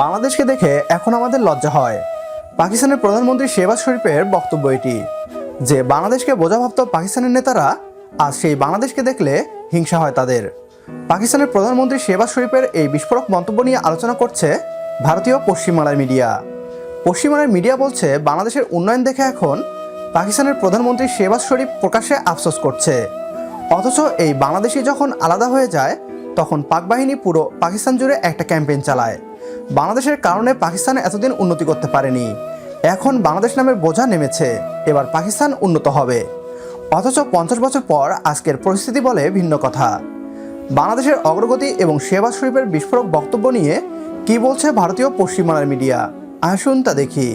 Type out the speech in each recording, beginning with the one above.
বাংলাদেশকে দেখে এখন আমাদের লজ্জা হয়। পাকিস্তানের প্রধানমন্ত্রী শেহবাজ শরীফের বক্তব্য এটি যে বাংলাদেশকে বোঝা ভাবত পাকিস্তানের নেতারা, আজ সেই বাংলাদেশকে দেখলে হিংসা হয় তাদের। পাকিস্তানের প্রধানমন্ত্রী শেহবাজ শরীফের এই বিস্ফোরক মন্তব্য নিয়ে আলোচনা করছে ভারতীয় পশ্চিমবাংলার মিডিয়া। পশ্চিমবাংলার মিডিয়া বলছে বাংলাদেশের উন্নয়ন দেখে এখন পাকিস্তানের প্রধানমন্ত্রী শেহবাজ শরীফ প্রকাশ্যে আফসোস করছে। অথচ এই বাংলাদেশি যখন আলাদা হয়ে যায় তখন পাক বাহিনী পুরো পাকিস্তান জুড়ে একটা ক্যাম্পেইন চালায়। বাংলাদেশের কারণে পাকিস্তান এতদিন উন্নতি করতে পারেনি, এখন বাংলাদেশ নামের বোঝা নেমেছে, এবার পাকিস্তান উন্নত হবে। অথচ 50 বছর পর আজকের পরিস্থিতি বলে ভিন্ন কথা। বাংলাদেশের অগ্রগতি এবং শেহবাজ শরীফের বিস্ফোরক বক্তব্য নিয়ে কি বলছে ভারতীয় পশ্চিমবাংলার মিডিয়া, আসুন তা দেখি।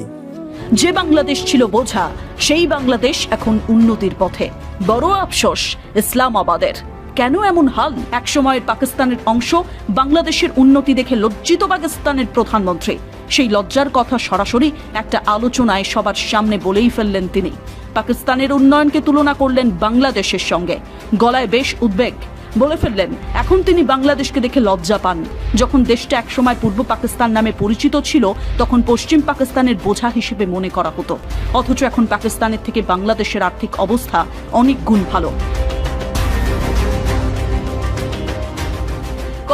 যে বাংলাদেশ ছিল বোঝা, সেই বাংলাদেশ এখন উন্নতির পথে। বড় আফসোস ইসলামাবাদের। কেন এমন হাল? একসময়ের পাকিস্তানের অংশ বাংলাদেশের উন্নতি দেখে লজ্জিত পাকিস্তানের প্রধানমন্ত্রী সেই লজ্জার কথা সরাসরি একটা আলোচনায় সবার সামনে বলেই ফেললেন তিনি। পাকিস্তানের উন্নয়নকে তুলনা করলেন বাংলাদেশের সঙ্গে। গলায় বেশ উদ্বেগ, বলে ফেললেন এখন তিনি বাংলাদেশকে দেখে লজ্জা পান। যখন দেশটা একসময় পূর্ব পাকিস্তান নামে পরিচিত ছিল তখন পশ্চিম পাকিস্তানের বোঝা হিসেবে মনে করা হতো, অথচ এখন পাকিস্তানের থেকে বাংলাদেশের আর্থিক অবস্থা অনেক গুণ ভালো।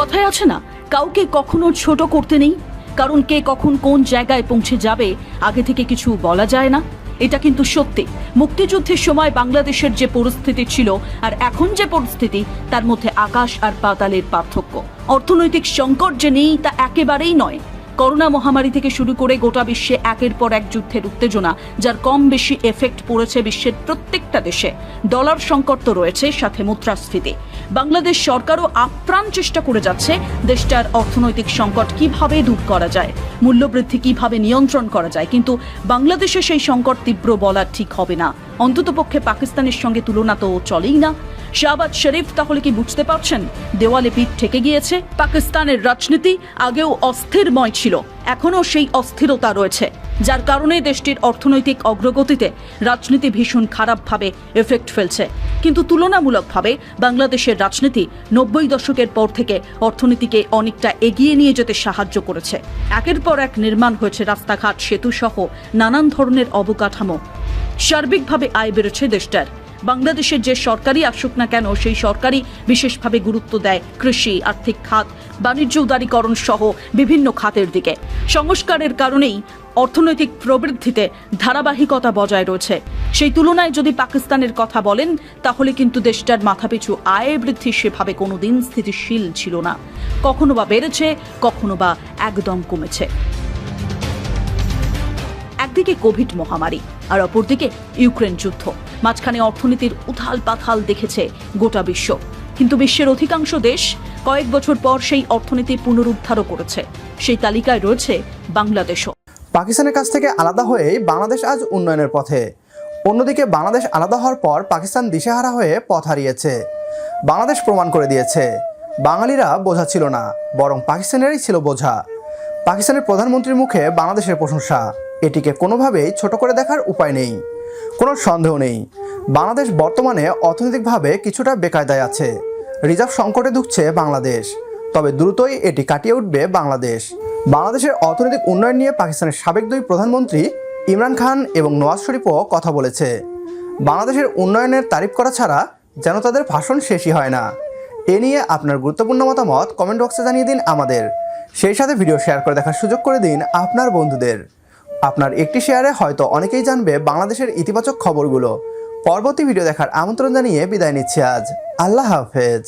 কথায় আছে না, কাউকে কখনো ছোট করতে নেই, কারণ কে কখন কোন জায়গায় পৌঁছে যাবে আগে থেকে কিছু বলা যায় না। এটা কিন্তু সত্যি। মুক্তিযুদ্ধের সময় বাংলাদেশের যে পরিস্থিতি ছিল আর এখন যে পরিস্থিতি, তার মধ্যে আকাশ আর পাতালের পার্থক্য। অর্থনৈতিক সংকট যে নেই তা একেবারেই নয়। করোনা মহামারী থেকে শুরু করে গোটা বিশ্বে একের পর এক যুদ্ধের উত্তেজনা, যার কম বেশি এফেক্ট পড়েছে বিশ্বের প্রত্যেকটা দেশে। ডলার সংকট তো রয়েছে, সাথে মুদ্রাস্ফীতি। বাংলাদেশ সরকারও আপ্রাণ চেষ্টা করে যাচ্ছে দেশটার অর্থনৈতিক সংকট কিভাবে দূর করা যায়, মূল্যবৃদ্ধি কিভাবে নিয়ন্ত্রণ করা যায়। কিন্তু বাংলাদেশে সেই সংকট তীব্র বলা ঠিক হবে না, অন্ততপক্ষে পাকিস্তানের সঙ্গে তুলনা তো চলেই না। শাহবাজ শরীফ তাহলে কি বুঝতে পারছেন দেওয়ালে পিঠ ঠেকে গিয়েছে? পাকিস্তানের রাজনীতি আগেও অস্থিরময় ছিল, এখনও সেই অস্থিরতা রয়েছে, যার কারণে দেশটির অর্থনৈতিক অগ্রগতিতে রাজনীতি ভীষণ খারাপভাবে এফেক্ট ফেলছে। কিন্তু তুলনামূলকভাবে বাংলাদেশের রাজনীতি 90 দশকের পর থেকে অর্থনীতিকে অনেকটা এগিয়ে নিয়ে যেতে সাহায্য করেছে। একের পর এক নির্মাণ হয়েছে রাস্তাঘাট, সেতু সহ নানান ধরনের অবকাঠামো। সার্বিকভাবে আয় বেড়েছে দেশটার। বাংলাদেশের যে সরকারই আসুক না কেন, সেই সরকারই বিশেষভাবে গুরুত্ব দেয় কৃষি, আর্থিক খাত, বাণিজ্য উদারীকরণ সহ বিভিন্ন খাতের দিকে। সংস্কারের কারণেই অর্থনৈতিক প্রবৃদ্ধিতে ধারাবাহিকতা বজায় রয়েছে। সেই তুলনায় যদি পাকিস্তানের কথা বলেন তাহলে কিন্তু দেশটার মাথাপিছু আয় বৃদ্ধি সেভাবে কোনোদিন স্থিতিশীল ছিল না। কখনো বা বেড়েছে, কখনো বা একদম কমেছে। একদিকে কোভিড মহামারী আর অপরদিকে ইউক্রেন যুদ্ধ, মাঝখানে অর্থনীতির উথাল পাথাল দেখেছে গোটা বিশ্ব। কিন্তু বিশ্বের অধিকাংশ দেশ কয়েক বছর পর সেই অর্থনীতি পুনরুদ্ধারও করেছে। সেই তালিকায় রয়েছে বাংলাদেশও। পাকিস্তানের কাছ থেকে আলাদা হয়েই বাংলাদেশ আজ উন্নয়নের পথে। অন্যদিকে বাংলাদেশ আলাদা হওয়ার পর পাকিস্তান দিশেহারা হয়ে পথ হারিয়েছে। বাংলাদেশ প্রমাণ করে দিয়েছে বাঙালিরা বোঝা ছিল না, বরং পাকিস্তানেরই ছিল বোঝা। পাকিস্তানের প্রধানমন্ত্রীর মুখে বাংলাদেশের প্রশংসা, এটিকে কোনোভাবেই ছোট করে দেখার উপায় নেই, কোনো সন্দেহ নেই। বাংলাদেশ বর্তমানে অর্থনৈতিকভাবে কিছুটা বেকায়দায় আছে, রিজার্ভ সংকটে ঢুকছে বাংলাদেশ, তবে দ্রুতই এটি কাটিয়ে উঠবে বাংলাদেশ। বাংলাদেশের অর্থনৈতিক উন্নয়ন নিয়ে পাকিস্তানের সাবেক দুই প্রধানমন্ত্রী ইমরান খান এবং নওয়াজ শরীফও কথা বলেছে। বাংলাদেশের উন্নয়নের তারিফ করা ছাড়া যেন তাদের ভাষণ শেষই হয় না। এ নিয়ে আপনার গুরুত্বপূর্ণ মতামত কমেন্ট বক্সে জানিয়ে দিন আমাদের। সেই সাথে ভিডিও শেয়ার করে দেখার সুযোগ করে দিন আপনার বন্ধুদের। আপনার একটি শেয়ারে হয়তো অনেকেই জানবে বাংলাদেশের ইতিবাচক খবরগুলো। পরবর্তী ভিডিও দেখার আমন্ত্রণ জানিয়ে বিদায় নিচ্ছি আজ। আল্লাহ হাফেজ।